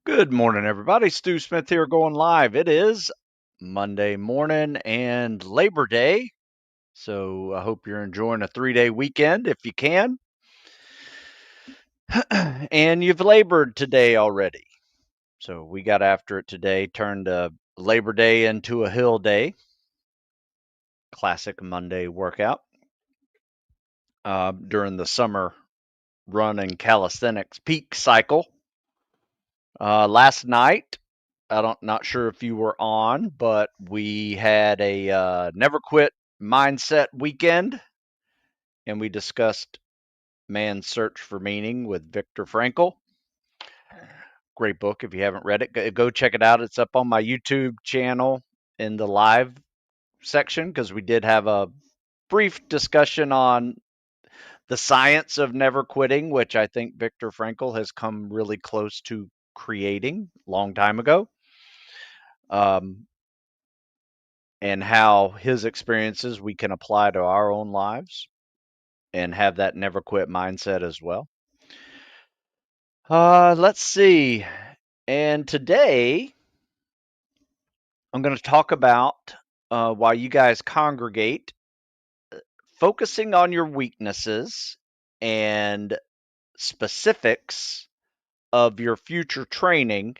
Good morning, everybody. Stu Smith here going live. It is Monday morning and Labor Day. So I hope you're enjoying a 3-day weekend if you can. And you've labored today already. So we got after it today, turned Labor Day into a hill day. Classic Monday workout during the summer run and calisthenics peak cycle. Last night, not sure if you were on, but we had a never quit mindset weekend, and we discussed Man's Search for Meaning with Viktor Frankl. Great book. If you haven't read it, go check it out. It's up on my YouTube channel in the live section because we did have a brief discussion on the science of never quitting, which I think Viktor Frankl has come really close to creating a long time ago. And how his experiences we can apply to our own lives and have that never quit mindset as well. Let's see. And today I'm going to talk about while you guys congregate, focusing on your weaknesses and specifics of your future training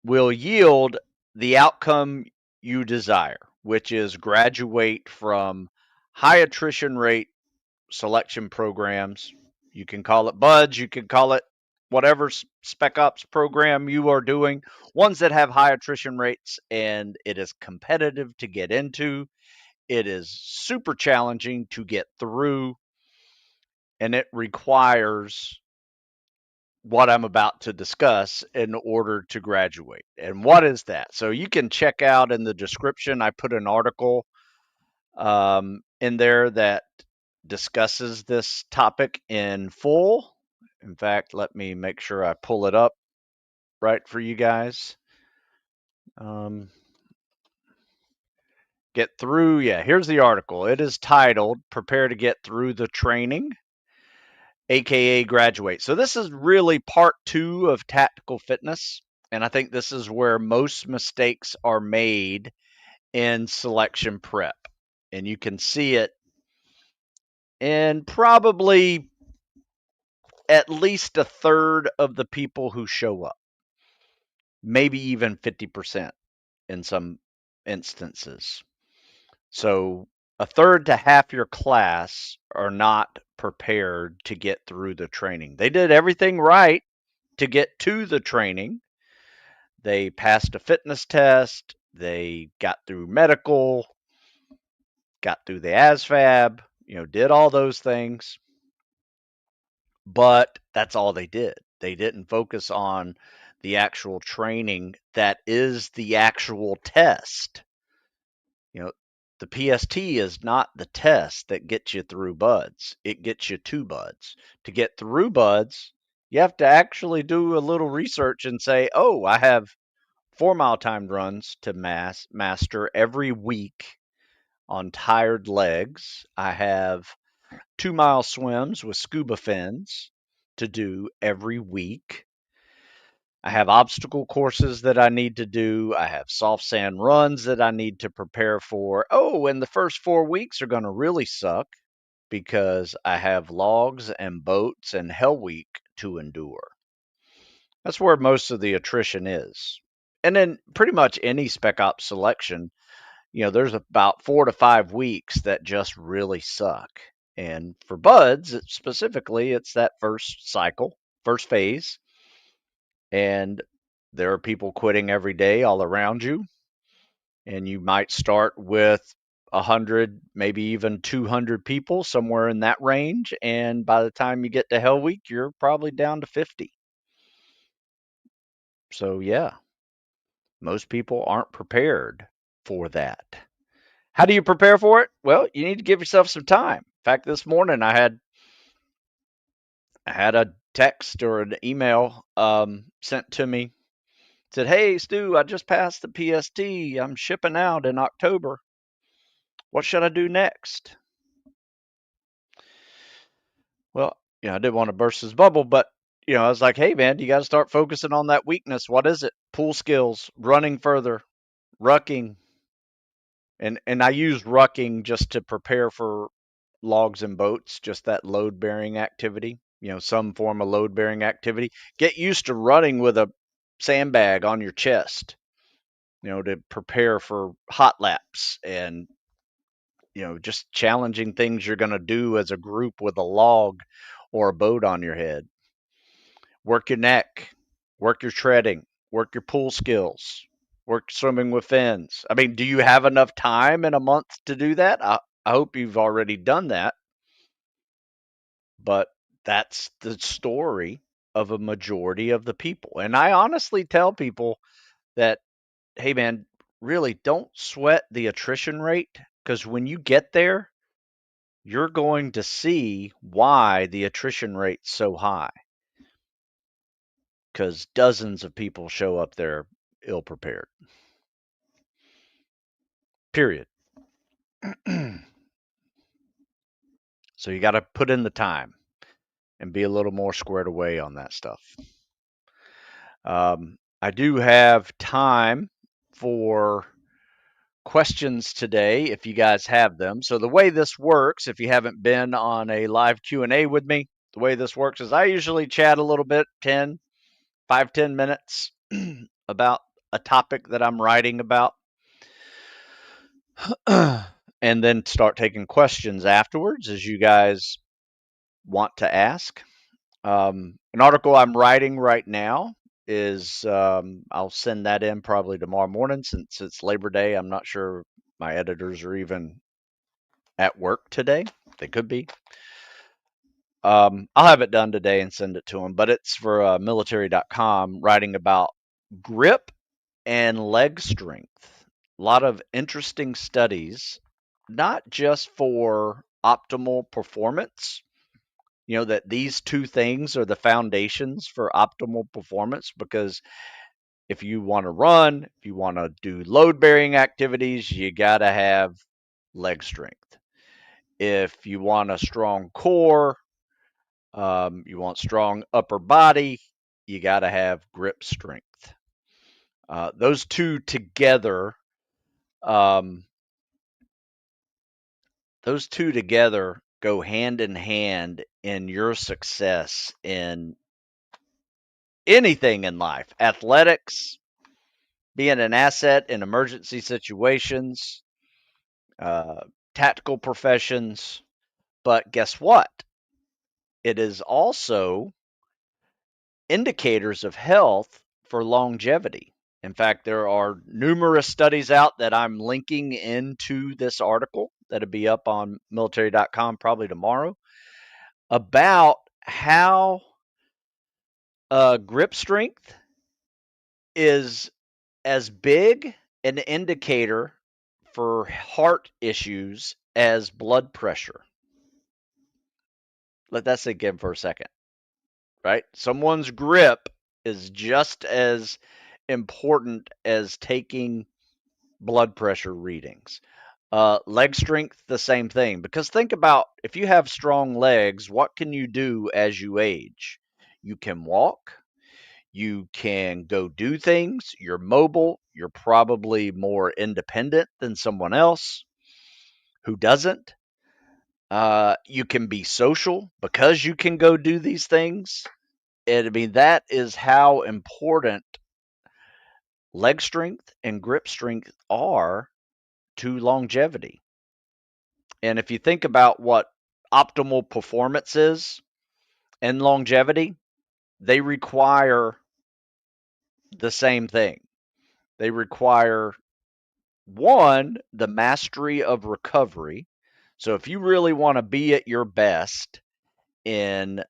will yield the outcome you desire, which is graduate from high attrition rate selection programs. You can call it buds, you can call it whatever Spec Ops program you are doing, ones that have high attrition rates and it is competitive to get into. It is super challenging to get through, and it requires what I'm about to discuss in order to graduate. And what is that? So you can check out in the description, I put an article in there that discusses this topic in full. In fact, let me make sure I pull it up right for you guys. Get through. Yeah, here's the article. It is titled Prepare to Get Through the Training, aka Graduate. So, this is really part 2 of tactical fitness. And I think this is where most mistakes are made in selection prep. And you can see it in probably at least a third of the people who show up, maybe even 50% in some instances. So a third to half your class are not prepared to get through the training. They did everything right to get to the training. They passed a fitness test, they got through medical, got through the ASVAB, did all those things. But that's all they did. They didn't focus on the actual training that is the actual test. The PST is not the test that gets you through buds. It gets you to buds. To get through buds, you have to actually do a little research and say, oh, I have 4-mile timed runs to master every week on tired legs. I have 2-mile swims with scuba fins to do every week. I have obstacle courses that I need to do. I have soft sand runs that I need to prepare for. Oh, and the first 4 weeks are going to really suck because I have logs and boats and Hell Week to endure. That's where most of the attrition is. And then pretty much any Spec Ops selection, there's about 4 to 5 weeks that just really suck. And for buds, specifically, it's that first cycle, first phase. And there are people quitting every day all around you. And you might start with 100, maybe even 200 people, somewhere in that range. And by the time you get to Hell Week, you're probably down to 50. So, yeah, most people aren't prepared for that. How do you prepare for it? Well, you need to give yourself some time. In fact, this morning I had a text or an email sent to me. It said, "Hey, Stu, I just passed the PST. I'm shipping out in October. What should I do next?" Well, I didn't want to burst his bubble, but I was like, hey man, you got to start focusing on that weakness. What is it? Pull skills, running further, rucking, and I use rucking just to prepare for logs and boats, just that load bearing activity. Some form of load bearing activity. Get used to running with a sandbag on your chest. To prepare for hot laps and just challenging things you're going to do as a group with a log or a boat on your head. Work your neck, work your treading, work your pool skills, work swimming with fins. I mean, do you have enough time in a month to do that? I hope you've already done that, but that's the story of a majority of the people. And I honestly tell people that, hey, man, really don't sweat the attrition rate, because when you get there, you're going to see why the attrition rate's so high, because dozens of people show up there ill prepared. Period. So you got to put in the time and be a little more squared away on that stuff. I do have time for questions today if you guys have them. So the way this works, if you haven't been on a live Q&A with me, the way this works is I usually chat a little bit, 5-10 minutes about a topic that I'm writing about. And then start taking questions afterwards as you guys want to ask. An article I'm writing right now is I'll send that in probably tomorrow morning, since it's Labor Day. I'm not sure my editors are even at work today. They could be. I'll have it done today and send it to them, but it's for military.com, writing about grip and leg strength. A lot of interesting studies, not just for optimal performance, that these two things are the foundations for optimal performance, because if you want to run, if you want to do load bearing activities, you got to have leg strength. If you want a strong core, you want strong upper body, you got to have grip strength. Those two together, go hand in hand in your success in anything in life. Athletics, being an asset in emergency situations, tactical professions. But guess what? It is also indicators of health for longevity. In fact, there are numerous studies out that I'm linking into this article that'll be up on military.com probably tomorrow, about how grip strength is as big an indicator for heart issues as blood pressure. Let that sink in for a second, right? Someone's grip is just as important as taking blood pressure readings. Leg strength, the same thing. Because think about, if you have strong legs, what can you do as you age? You can walk. You can go do things. You're mobile. You're probably more independent than someone else who doesn't. You can be social because you can go do these things. And I mean, that is how important leg strength and grip strength are to longevity. And if you think about what optimal performance is and longevity, they require the same thing. They require, one, the mastery of recovery. So if you really want to be at your best in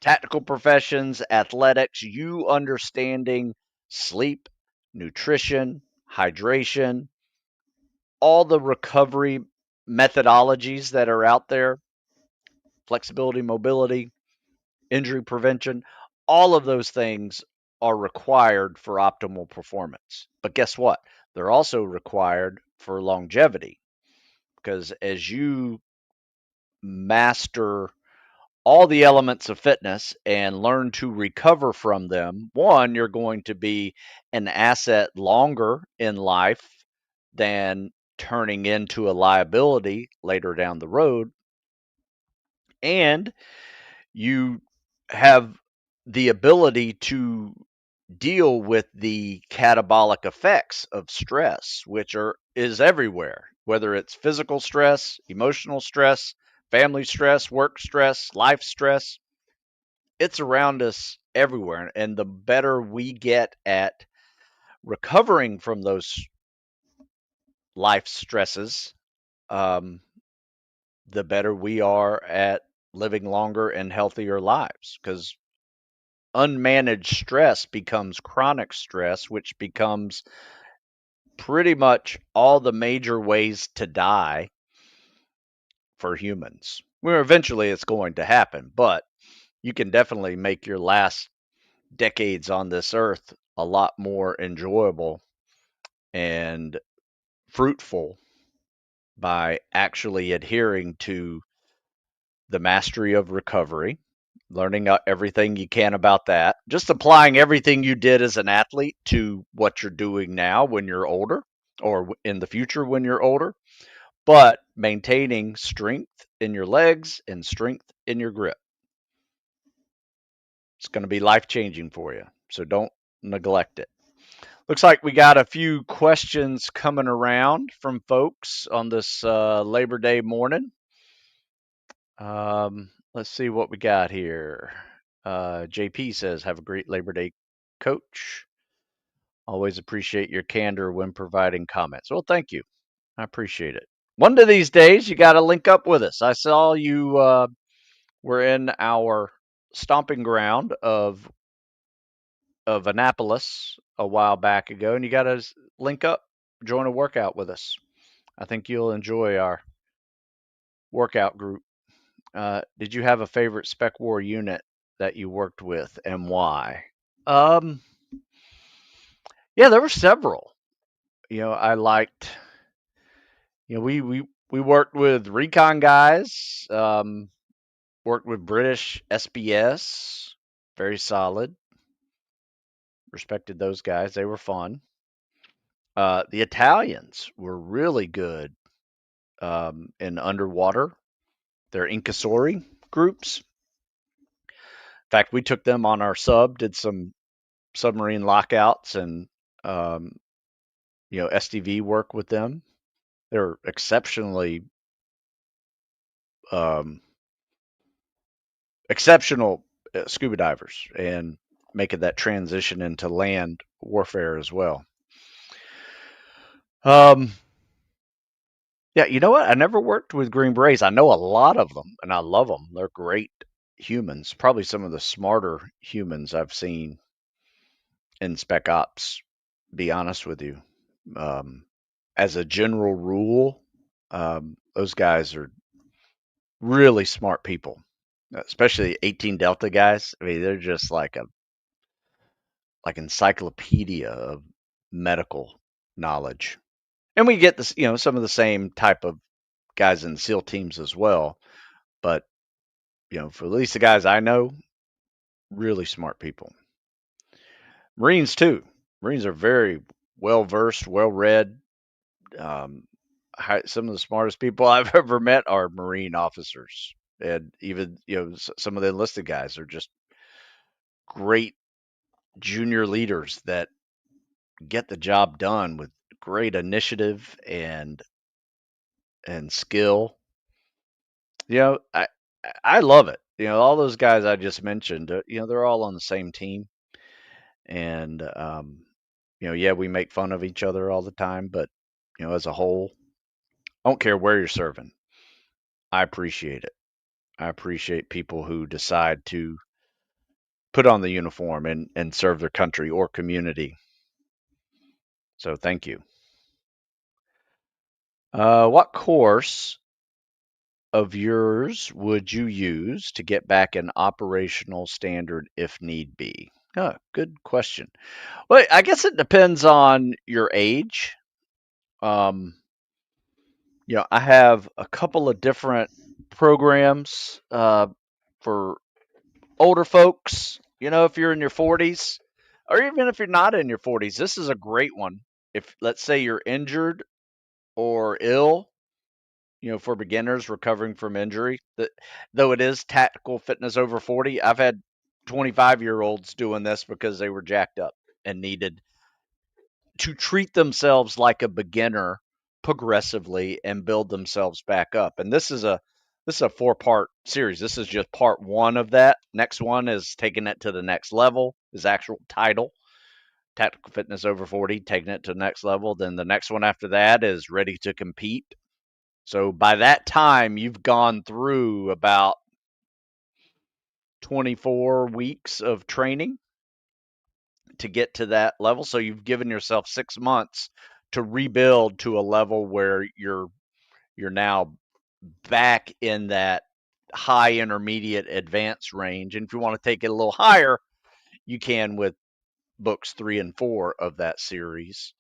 tactical professions, athletics, you understanding sleep, nutrition, hydration, all the recovery methodologies that are out there, flexibility, mobility, injury prevention, all of those things are required for optimal performance. But guess what? They're also required for longevity, because as you master all the elements of fitness and learn to recover from them, one, you're going to be an asset longer in life than turning into a liability later down the road. And you have the ability to deal with the catabolic effects of stress, which is everywhere, whether it's physical stress, emotional stress, family stress, work stress, life stress. It's around us everywhere. And the better we get at recovering from those life stresses, um, the better we are at living longer and healthier lives. Because unmanaged stress becomes chronic stress, which becomes pretty much all the major ways to die for humans. Where eventually it's going to happen, but you can definitely make your last decades on this earth a lot more enjoyable and fruitful by actually adhering to the mastery of recovery, learning everything you can about that, just applying everything you did as an athlete to what you're doing now when you're older or in the future when you're older, but maintaining strength in your legs and strength in your grip. It's going to be life changing for you. So don't neglect it. Looks like we got a few questions coming around from folks on this Labor Day morning. Let's see what we got here. JP says, have a great Labor Day, coach. Always appreciate your candor when providing comments. Well, thank you. I appreciate it. One of these days, you got to link up with us. I saw you were in our stomping ground of Annapolis a while back ago, and you got to link up, join a workout with us. I think you'll enjoy our workout group. Did you have a favorite Spec War unit that you worked with, and why? Um, yeah, there were several. I liked. We worked with recon guys. Worked with British SBS, very solid. Respected those guys; they were fun. The Italians were really good in underwater. They're Incassori groups. In fact, we took them on our sub, did some submarine lockouts and SDV work with them. They're um, exceptional scuba divers and making that transition into land warfare as well. Yeah, you know what? I never worked with Green Berets. I know a lot of them, and I love them. They're great humans. Probably some of the smarter humans I've seen in Spec Ops. Be honest with you. Um, as a general rule, those guys are really smart people, especially 18 Delta guys. I mean, they're just like encyclopedia of medical knowledge. And we get this, some of the same type of guys in SEAL teams as well. But, for at least the guys I know, really smart people. Marines too. Marines are very well versed, well read. Um, some of the smartest people I've ever met are Marine officers, and even some of the enlisted guys are just great junior leaders that get the job done with great initiative and skill. I love it. All those guys I just mentioned, they're all on the same team, and yeah, we make fun of each other all the time, but as a whole, I don't care where you're serving. I appreciate it. I appreciate people who decide to put on the uniform and serve their country or community. So thank you. What course of yours would you use to get back an operational standard if need be? Oh, good question. Well, I guess it depends on your age. Um, I have a couple of different programs for older folks, if you're in your 40s, or even if you're not in your 40s, this is a great one. If, let's say, you're injured or ill, for beginners recovering from injury, though it is tactical fitness over 40, I've had 25-year-olds doing this because they were jacked up and needed to treat themselves like a beginner progressively and build themselves back up. And this is a 4-part series. This is just part 1 of that. Next one is taking it to the next level, is actual title. Tactical Fitness Over 40, taking it to the next level. Then the next one after that is Ready to Compete. So by that time, you've gone through about 24 weeks of training to get to that level. So you've given yourself 6 months to rebuild to a level where you're now back in that high intermediate advanced range. And if you want to take it a little higher, you can with books 3 and 4 of that series.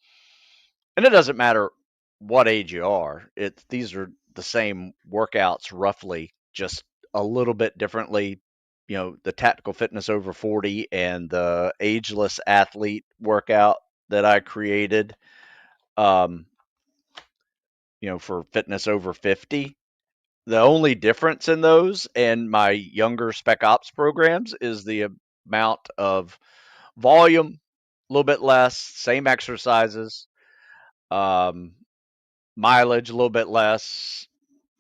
And it doesn't matter what age you are. These are the same workouts roughly, just a little bit differently. The Tactical Fitness Over 40 and the Ageless Athlete workout that I created, um, for Fitness Over 50. The only difference in those and my younger Spec Ops programs is the amount of volume, a little bit less, same exercises, um, mileage a little bit less,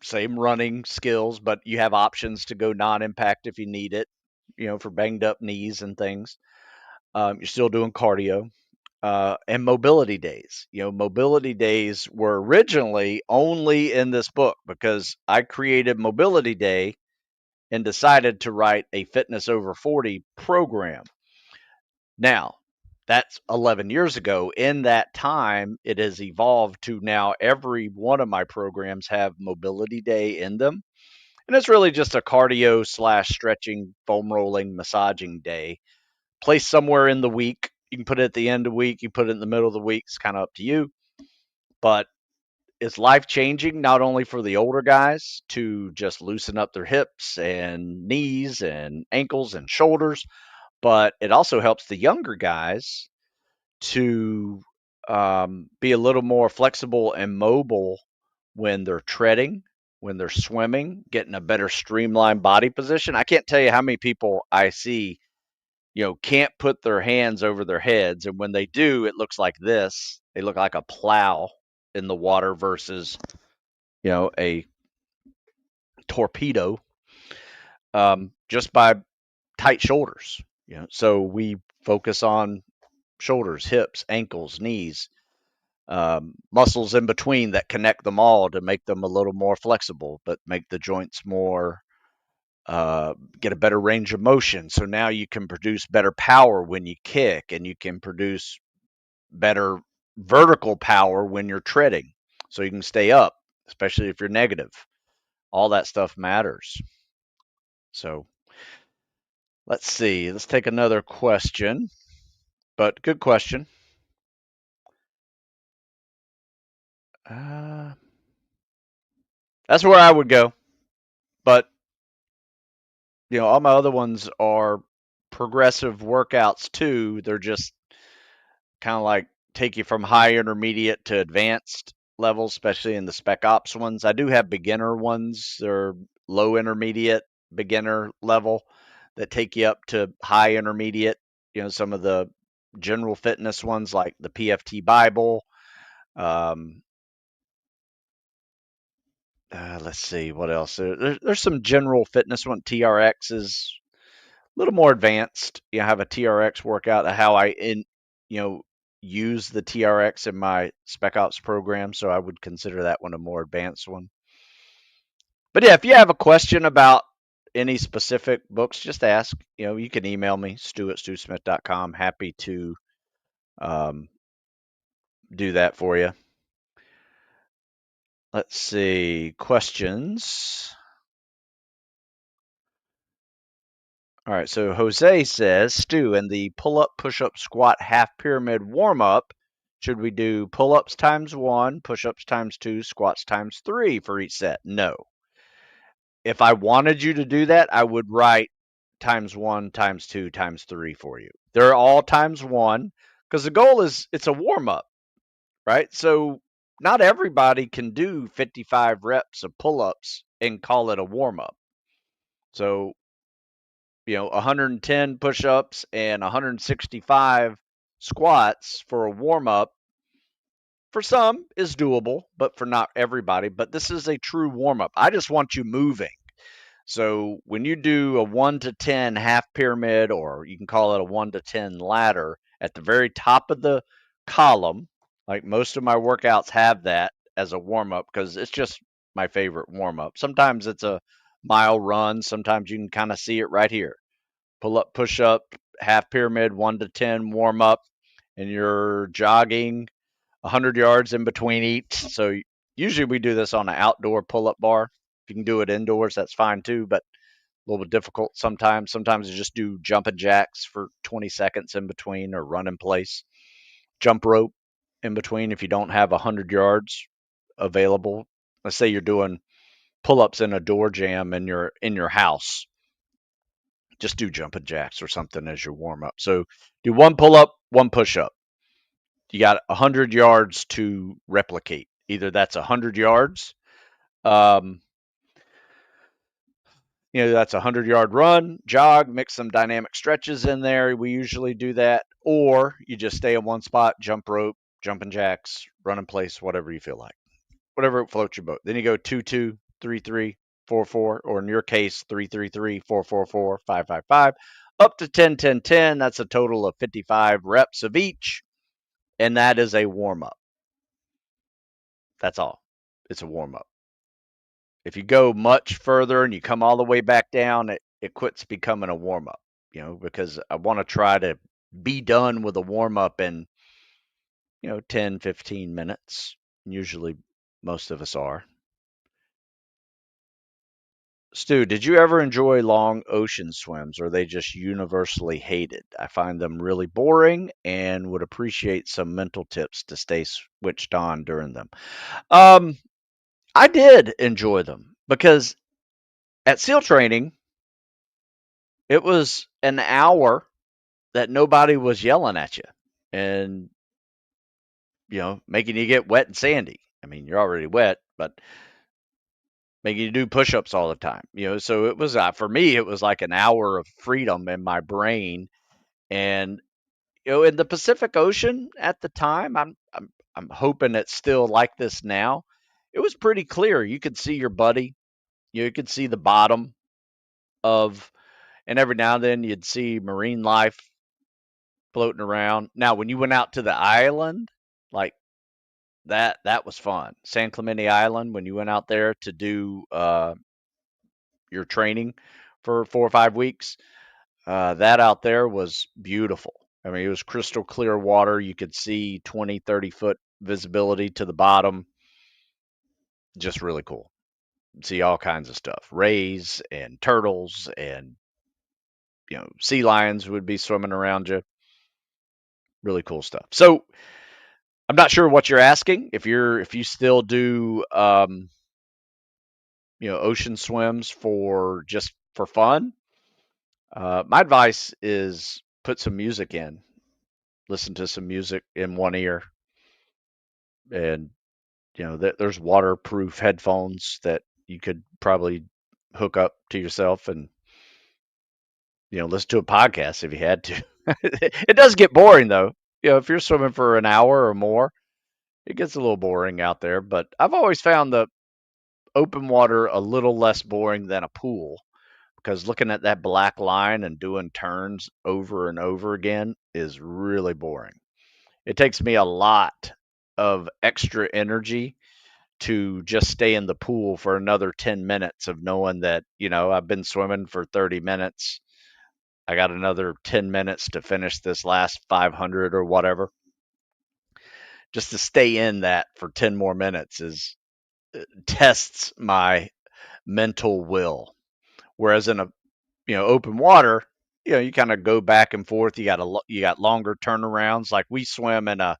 same running skills, but you have options to go non-impact if you need it, for banged up knees and things. You're still doing cardio. And mobility days. Mobility days were originally only in this book because I created Mobility Day and decided to write a Fitness Over 40 program. Now, that's 11 years ago. In that time, it has evolved to now every one of my programs have Mobility Day in them. And it's really just a cardio / stretching, foam rolling, massaging day placed somewhere in the week. You can put it at the end of the week, you put it in the middle of the week. It's kind of up to you. But it's life changing, not only for the older guys to just loosen up their hips and knees and ankles and shoulders, but it also helps the younger guys to be a little more flexible and mobile when they're treading, when they're swimming, getting a better streamlined body position. I can't tell you how many people I see, can't put their hands over their heads. And when they do, it looks like this. They look like a plow in the water versus, a torpedo, just by tight shoulders. So we focus on shoulders, hips, ankles, knees, muscles in between that connect them all to make them a little more flexible, but make the joints more, get a better range of motion. So now you can produce better power when you kick, and you can produce better vertical power when you're treading. So you can stay up, especially if you're negative. All that stuff matters. So let's see. Let's take another question, but good question. Uh, that's where I would go. But, all my other ones are progressive workouts too. They're just kind of like take you from high intermediate to advanced levels, especially in the Spec Ops ones. I do have beginner ones or low intermediate beginner level that take you up to high intermediate. Some of the general fitness ones like the PFT Bible. Um, let's see what else. There's some general fitness one. TRX is a little more advanced. I have a TRX workout. How I you know use the TRX in my Spec Ops program, so I would consider that one a more advanced one. But yeah, if you have a question about any specific books, just ask. You can email me, stu@stewsmith.com. Happy to um, do that for you. Let's see. Questions. All right, so Jose says, Stu, in the pull-up, push-up, squat, half pyramid warm-up, should we do pull-ups times 1, push-ups times 2, squats times 3 for each set? No. If I wanted you to do that, I would write times one, times two, times three for you. They're all times one because the goal is it's a warm up, right? So not everybody can do 55 reps of pull ups and call it a warm up. So, 110 push ups and 165 squats for a warm up for some is doable, but for not everybody. But this is a true warm up. I just want you moving. So when you do a 1 to 10 half pyramid, or you can call it a 1 to 10 ladder, at the very top of the column, like most of my workouts have that as a warm up because it's just my favorite warm up. Sometimes it's a mile run, sometimes you can kind of see it right here. Pull up, push up, half pyramid, 1 to 10 warm up, and you're jogging 100 yards in between each. So usually we do this on an outdoor pull up bar. If you can do it indoors, that's fine too, but a little bit difficult sometimes. Sometimes you just do jumping jacks for 20 seconds in between, or run in place. Jump rope in between if you don't have 100 yards available. Let's say you're doing pull ups in a door jam in your house. Just do jumping jacks or something as your warm up. So do one pull up, one push up. You got 100 yards to replicate. Either that's 100 yards, um, that's a 100-yard run, jog, mix some dynamic stretches in there. We usually do that. Or you just stay in one spot, jump rope, jumping jacks, run in place, whatever you feel like. Whatever floats your boat. Then you go 2-2, 3-3, 4-4, or in your case, 3-3-3, 4-4-4, 5-5-5, up to 10-10-10. That's a total of 55 reps of each. And that is a warm up. That's all. It's a warm up. If you go much further and you come all the way back down, it quits becoming a warm up, because I want to try to be done with a warm up in, 10, 15 minutes. Usually most of us are. Stu, did you ever enjoy long ocean swims, or are they just universally hated? I find them really boring and would appreciate some mental tips to stay switched on during them. Um, I did enjoy them because at SEAL training, it was an hour that nobody was yelling at you and, making you get wet and sandy. I mean, you're already wet, but making you do push-ups all the time. So it was, for me, it was like an hour of freedom in my brain. And, in the Pacific Ocean at the time, I'm hoping it's still like this now. It was pretty clear. You could see your buddy. You could see the bottom of, and every now and then you'd see marine life floating around. Now, when you went out to the island, like that was fun. San Clemente Island, when you went out there to do your training for 4 or 5 weeks, that out there was beautiful. I mean, it was crystal clear water. You could see 20, 30-foot visibility to the bottom. Just really cool. See all kinds of stuff. Rays and turtles and, sea lions would be swimming around you. Really cool stuff. So I'm not sure what you're asking. If you still do ocean swims for just for fun, my advice is put some music in. Listen to some music in one ear, and there's waterproof headphones that you could probably hook up to yourself and listen to a podcast if you had to. It does get boring though. If you're swimming for an hour or more, it gets a little boring out there. But I've always found the open water a little less boring than a pool, because looking at that black line and doing turns over and over again is really boring. It takes me a lot of extra energy to just stay in the pool for another 10 minutes of knowing that, I've been swimming for 30 minutes. I got another 10 minutes to finish this last 500 or whatever. Just to stay in that for 10 more minutes is tests my mental will. Whereas in a open water, you kind of go back and forth. You got longer turnarounds. Like we swim in a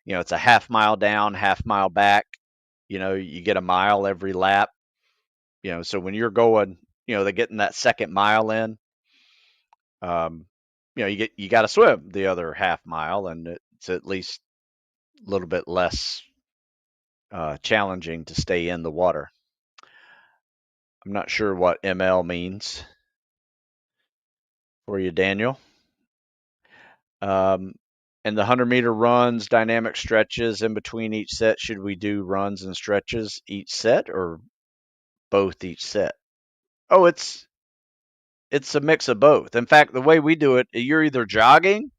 it's a half mile down, half mile back. You get a mile every lap. So when you're going, they're getting that second mile in, um, you got to swim the other half mile, and it's at least a little bit less challenging to stay in the water. I'm not sure what ML means for you, Daniel. Um, and the 100-meter runs, dynamic stretches in between each set. Should we do runs and stretches each set, or both each set? Oh, it's a mix of both. In fact, the way we do it, you're either jogging,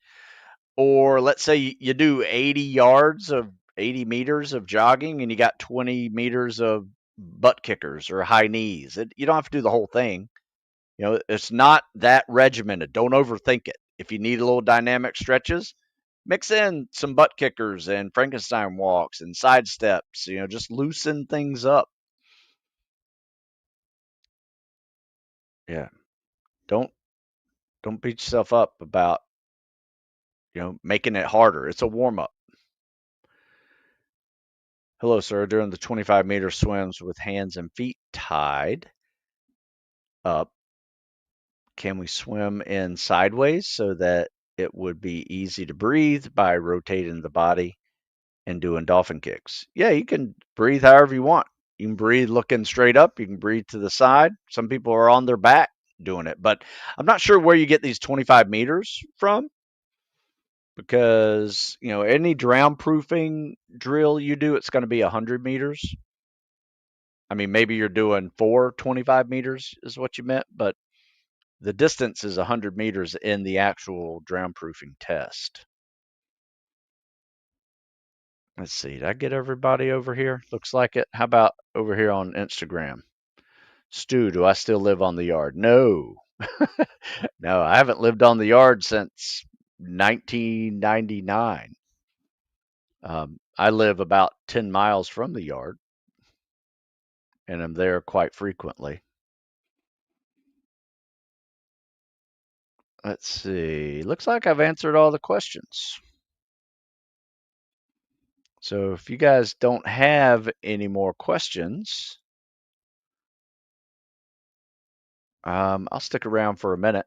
or let's say you do 80 meters of jogging, and you got 20 meters of butt kickers or high knees. You don't have to do the whole thing. It's not that regimented. Don't overthink it. If you need a little dynamic stretches, mix in some butt kickers and Frankenstein walks and side steps. Just loosen things up. Yeah. Don't don't beat yourself up about making it harder. It's a warm up. Hello, sir. During the 25-meter swims with hands and feet tied up, can we swim in sideways so that it would be easy to breathe by rotating the body and doing dolphin kicks? Yeah, you can breathe however you want. You can breathe looking straight up. You can breathe to the side. Some people are on their back doing it, but I'm not sure where you get these 25 meters from, because any drown proofing drill you do, it's going to be 100 meters. I mean, maybe you're doing 25 meters is what you meant, but the distance is 100 meters in the actual drown proofing test. Let's see. Did I get everybody over here? Looks like it. How about over here on Instagram? Stu, do I still live on the yard? No. No, I haven't lived on the yard since 1999. I live about 10 miles from the yard, and I'm there quite frequently. Let's see. Looks like I've answered all the questions. So if you guys don't have any more questions, I'll stick around for a minute.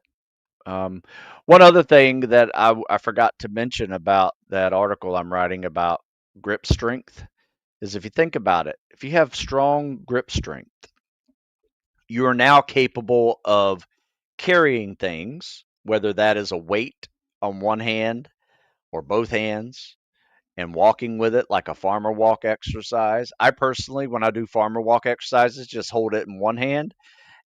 One other thing that I forgot to mention about that article I'm writing about grip strength is, if you think about it, if you have strong grip strength, you are now capable of carrying things, whether that is a weight on one hand or both hands, and walking with it like a farmer walk exercise. I personally, when I do farmer walk exercises, just hold it in one hand,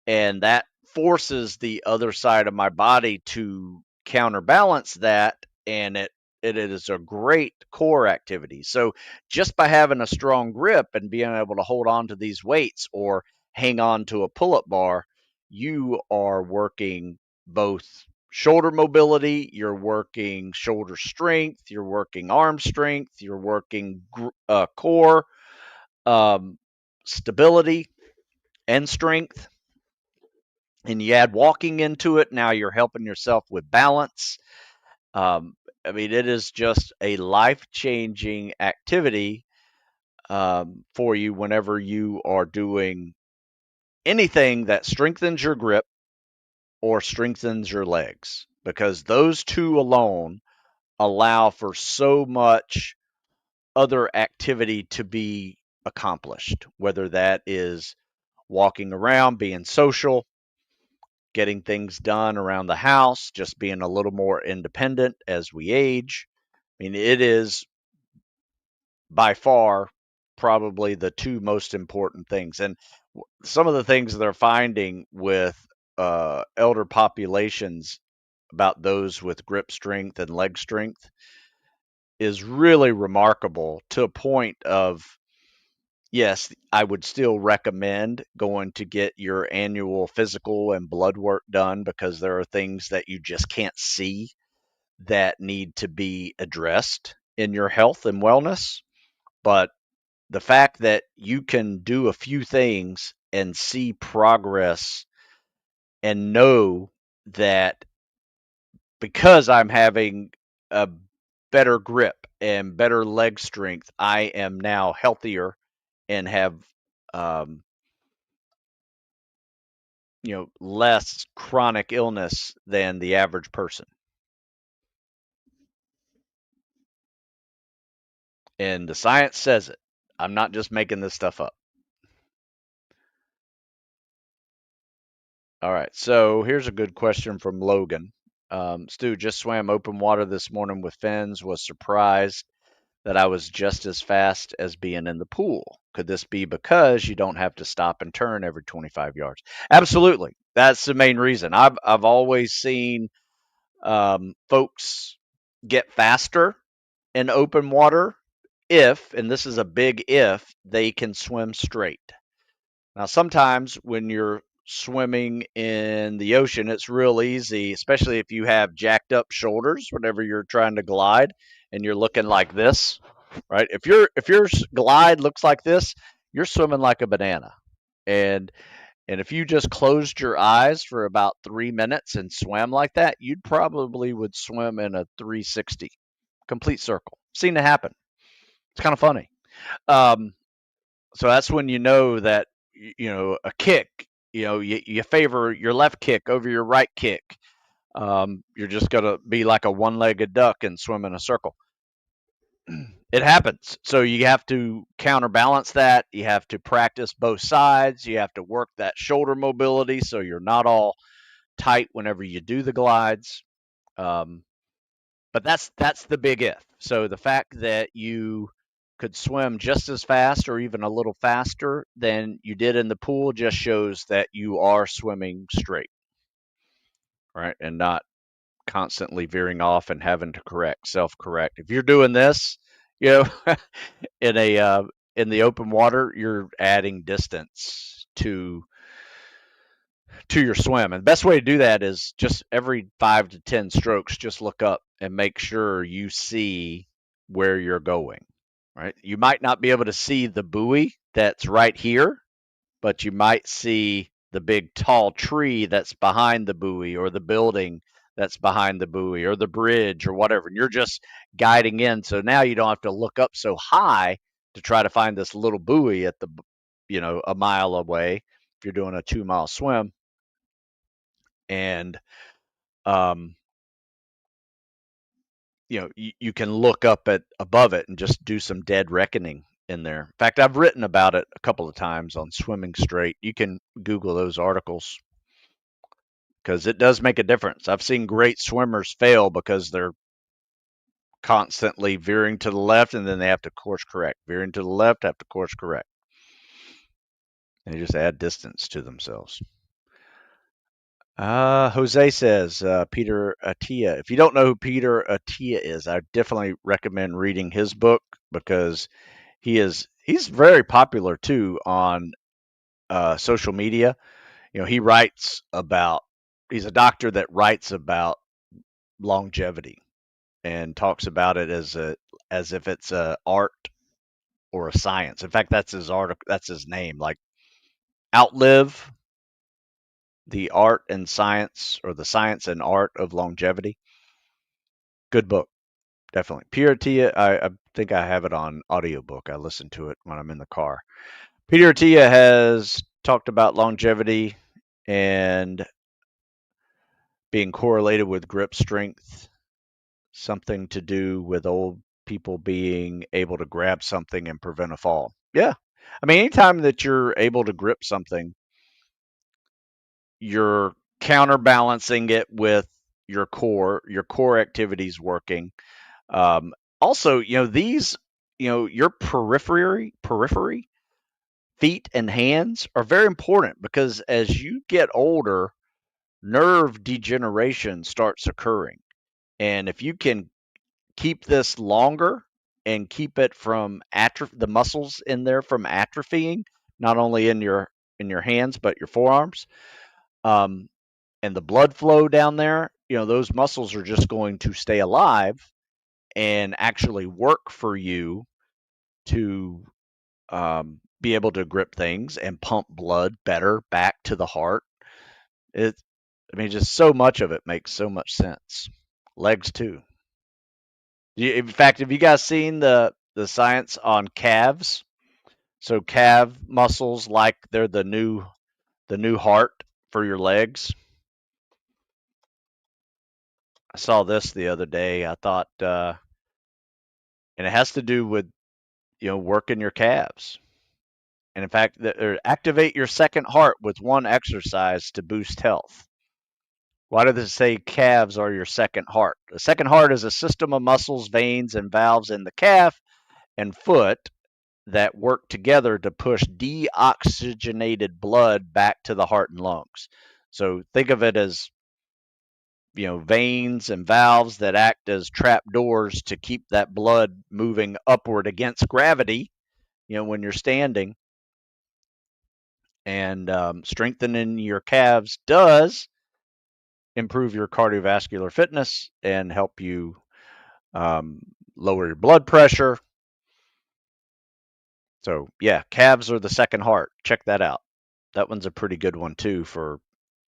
and that forces the other side of my body to counterbalance that, and it is a great core activity. So just by having a strong grip and being able to hold on to these weights or hang on to a pull-up bar, you are working both shoulder mobility, you're working shoulder strength, you're working arm strength, you're working core stability and strength, and you add walking into it. Now you're helping yourself with balance. Um, I mean, it is just a life-changing activity for you whenever you are doing anything that strengthens your grip or strengthens your legs, because those two alone allow for so much other activity to be accomplished, whether that is walking around, being social, getting things done around the house, just being a little more independent as we age. I mean, it is by far probably the two most important things. And some of the things they're finding with elder populations about those with grip strength and leg strength is really remarkable, to a point of, yes, I would still recommend going to get your annual physical and blood work done, because there are things that you just can't see that need to be addressed in your health and wellness. But the fact that you can do a few things and see progress, and know that because I'm having a better grip and better leg strength, I am now healthier and have um, less chronic illness than the average person. And the science says it. I'm not just making this stuff up. All right. So here's a good question from Logan. Stu, just swam open water this morning with fins, was surprised that I was just as fast as being in the pool. Could this be because you don't have to stop and turn every 25 yards? Absolutely. That's the main reason. I've always seen folks get faster in open water if, and this is a big if, they can swim straight. Now, sometimes when you're swimming in the ocean, it's real easy, especially if you have jacked up shoulders whenever you're trying to glide and you're looking like this, right? If your glide looks like this, you're swimming like a banana. And and if you just closed your eyes for about 3 minutes and swam like that, you'd probably would swim in a 360 complete circle. Seen it happen. It's kind of funny. Um, so that's when you know that a kick. You favor your left kick over your right kick. You're just gonna be like a one-legged duck and swim in a circle. It happens. So you have to counterbalance that. You have to practice both sides. You have to work that shoulder mobility so you're not all tight whenever you do the glides. Um, but that's the big if. So the fact that you could swim just as fast or even a little faster than you did in the pool just shows that you are swimming straight, right? And not constantly veering off and having to self-correct. If you're doing this, you know, in a in the open water, you're adding distance to your swim. And the best way to do that is just every 5 to 10 strokes, just look up and make sure you see where you're going. Right? You might not be able to see the buoy that's right here, but you might see the big tall tree that's behind the buoy, or the building that's behind the buoy, or the bridge, or whatever. And you're just guiding in. So now you don't have to look up so high to try to find this little buoy at a mile away if you're doing a 2 mile swim. And um, you can look up at above it and just do some dead reckoning in there. In fact, I've written about it a couple of times on swimming straight. You can Google those articles because it does make a difference. I've seen great swimmers fail because they're constantly veering to the left and then they have to course correct. Veering to the left, have to course correct. They just add distance to themselves. Jose says, Peter Attia. If you don't know who Peter Attia is, I definitely recommend reading his book because he's very popular too on social media. He writes about he's a doctor that writes about longevity and talks about it as if it's a art or a science. In fact, that's his article. That's his name. Like Outlive the Art and Science, or the Science and Art of Longevity. Good book, definitely. Peter Attia, I think I have it on audiobook. I listen to it when I'm in the car. Peter Attia has talked about longevity and being correlated with grip strength, something to do with old people being able to grab something and prevent a fall. Yeah. I mean, anytime that you're able to grip something, you're counterbalancing it with your core activities working. Also, your periphery, feet and hands are very important because as you get older, nerve degeneration starts occurring. And if you can keep this longer and keep it from the muscles in there from atrophying, not only in your hands but your forearms, um, and the blood flow down there, those muscles are just going to stay alive and actually work for you to be able to grip things and pump blood better back to the heart. Just so much of it makes so much sense. Legs too. In fact, have you guys seen the science on calves? So calf muscles, like they're the new heart for your legs. I saw this the other day. I thought, and it has to do with working your calves. And in fact, activate your second heart with one exercise to boost health. Why does it say calves are your second heart? The second heart is a system of muscles, veins, and valves in the calf and foot that work together to push deoxygenated blood back to the heart and lungs. So think of it as veins and valves that act as trap doors to keep that blood moving upward against gravity, when you're standing. And strengthening your calves does improve your cardiovascular fitness and help you um, lower your blood pressure. So, yeah, calves are the second heart. Check that out. That one's a pretty good one, too, for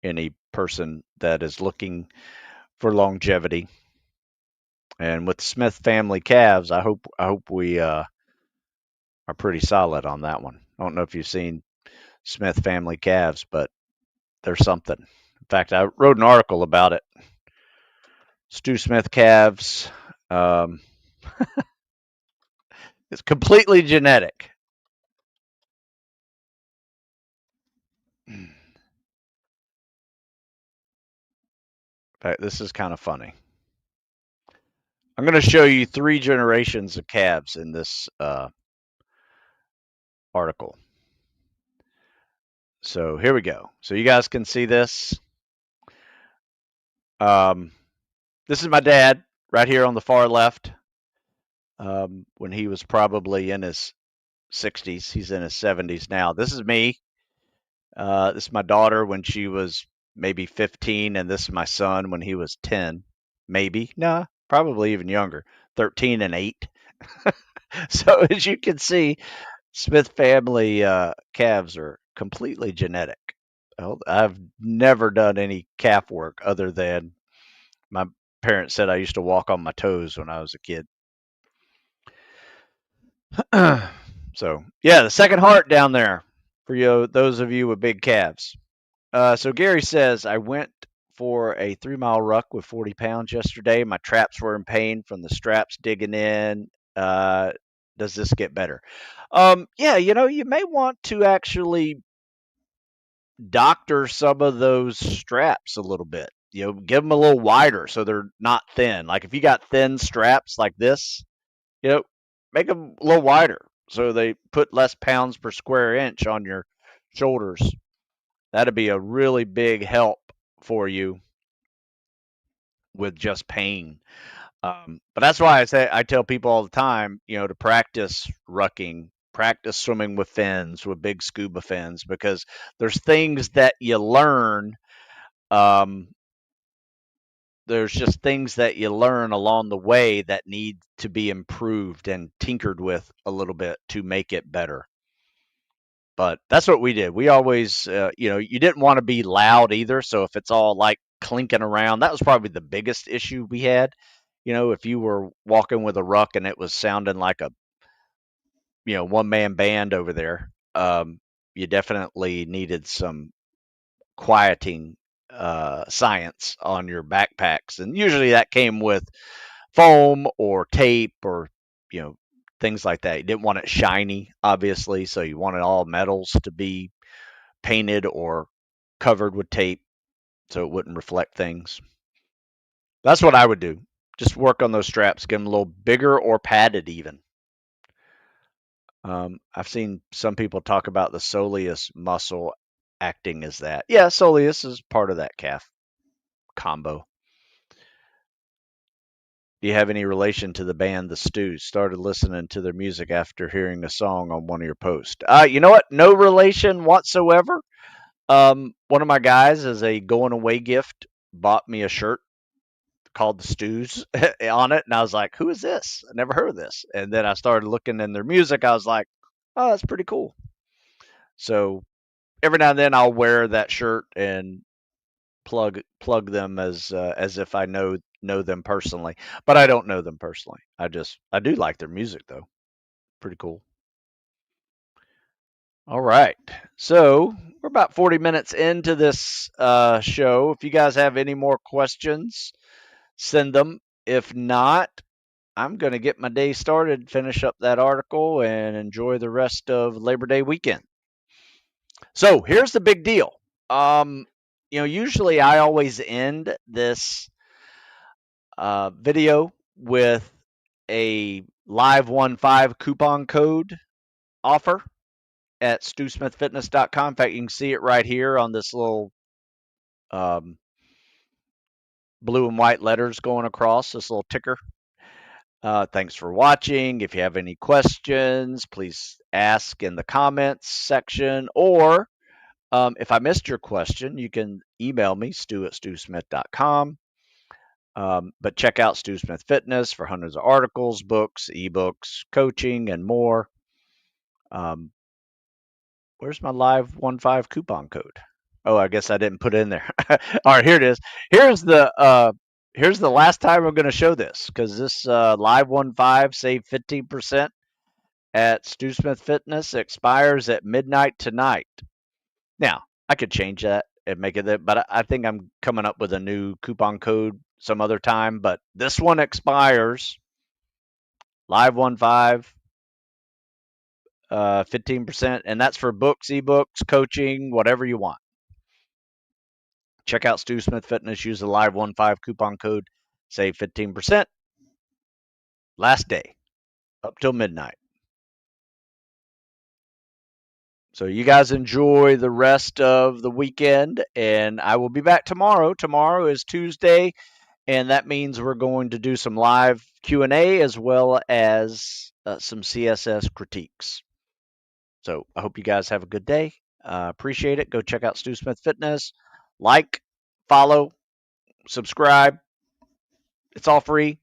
any person that is looking for longevity. And with the Smith family calves, I hope we are pretty solid on that one. I don't know if you've seen Smith family calves, but they're something. In fact, I wrote an article about it. Stu Smith calves. Um, it's completely genetic. In fact, this is kind of funny. I'm going to show you 3 generations of calves in this article. So here we go. So you guys can see this. Um, this is my dad right here on the far left. When he was probably in his 60s, he's in his 70s now. This is me. This is my daughter when she was maybe 15, and this is my son when he was 10, maybe. Nah, probably even younger, 13 and 8. So as you can see, Smith family calves are completely genetic. Well, I've never done any calf work other than my parents said I used to walk on my toes when I was a kid. So yeah, the second heart down there for those of you with big calves. So Gary says I went for a 3-mile ruck with 40 pounds yesterday. My traps were in pain from the straps digging in. Does this get better? Yeah, you may want to actually doctor some of those straps a little bit. Give them a little wider so they're not thin. Like if you got thin straps like this, you know, make them a little wider so they put less pounds per square inch on your shoulders. That'd be a really big help for you with just pain. But that's why I tell people all the time, to practice rucking, practice swimming with fins, with big scuba fins, because there's things that you learn. Um, there's just things that you learn along the way that need to be improved and tinkered with a little bit to make it better. But that's what we did. We always, you didn't want to be loud either. So if it's all like clinking around, that was probably the biggest issue we had. If you were walking with a ruck and it was sounding like a, one man band over there, you definitely needed some quieting science on your backpacks. And usually that came with foam or tape or, you know, things like that. You didn't want it shiny, obviously. So you wanted all metals to be painted or covered with tape so it wouldn't reflect things. That's what I would do. Just work on those straps, get them a little bigger or padded even. I've seen some people talk about the soleus muscle acting as that. Yeah, soleus is part of that calf combo. Do you have any relation to the band The Stews? Started listening to their music after hearing a song on one of your posts. You know what? No relation whatsoever. One of my guys, as a going away gift, bought me a shirt called The Stews on it, and I was like, "Who is this? I never heard of this." And then I started looking in their music. I was like, "Oh, that's pretty cool." So every now and then I'll wear that shirt and plug them as if I know them personally, but I don't know them personally. I do like their music though. Pretty cool. All right. So we're about 40 minutes into this show. If you guys have any more questions, send them. If not, I'm going to get my day started, finish up that article, and enjoy the rest of Labor Day weekend. So here's the big deal. Um, usually I always end this video with a live 1.5 coupon code offer at stewsmithfitness.com. In fact, you can see it right here on this little um, blue and white letters going across this little ticker. Thanks for watching. If you have any questions, please ask in the comments section, or if I missed your question, you can email me, stu@stewsmith.com. But check out Stu Smith Fitness for hundreds of articles, books, ebooks, coaching, and more. Where's my live 1.5 coupon code? Oh, I guess I didn't put it in there. All right, here it is. Here's the last time I'm going to show this, because this live 1.5 save 15% at Stu Smith Fitness expires at midnight tonight. Now, I could change that and make it that, but I think I'm coming up with a new coupon code some other time. But this one expires live 1.5, 15%, and that's for books, ebooks, coaching, whatever you want. Check out Stu Smith Fitness. Use the live 1.5 coupon code. Save 15%. Last day, up till midnight. So you guys enjoy the rest of the weekend, and I will be back tomorrow. Tomorrow is Tuesday, and that means we're going to do some live Q&A as well as some CSS critiques. So I hope you guys have a good day. Appreciate it. Go check out Stu Smith Fitness. Like, follow, subscribe. It's all free.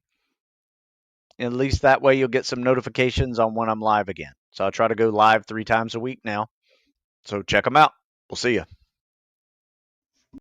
At least that way you'll get some notifications on when I'm live again. So I try to go live 3 times a week now. So check them out. We'll see you.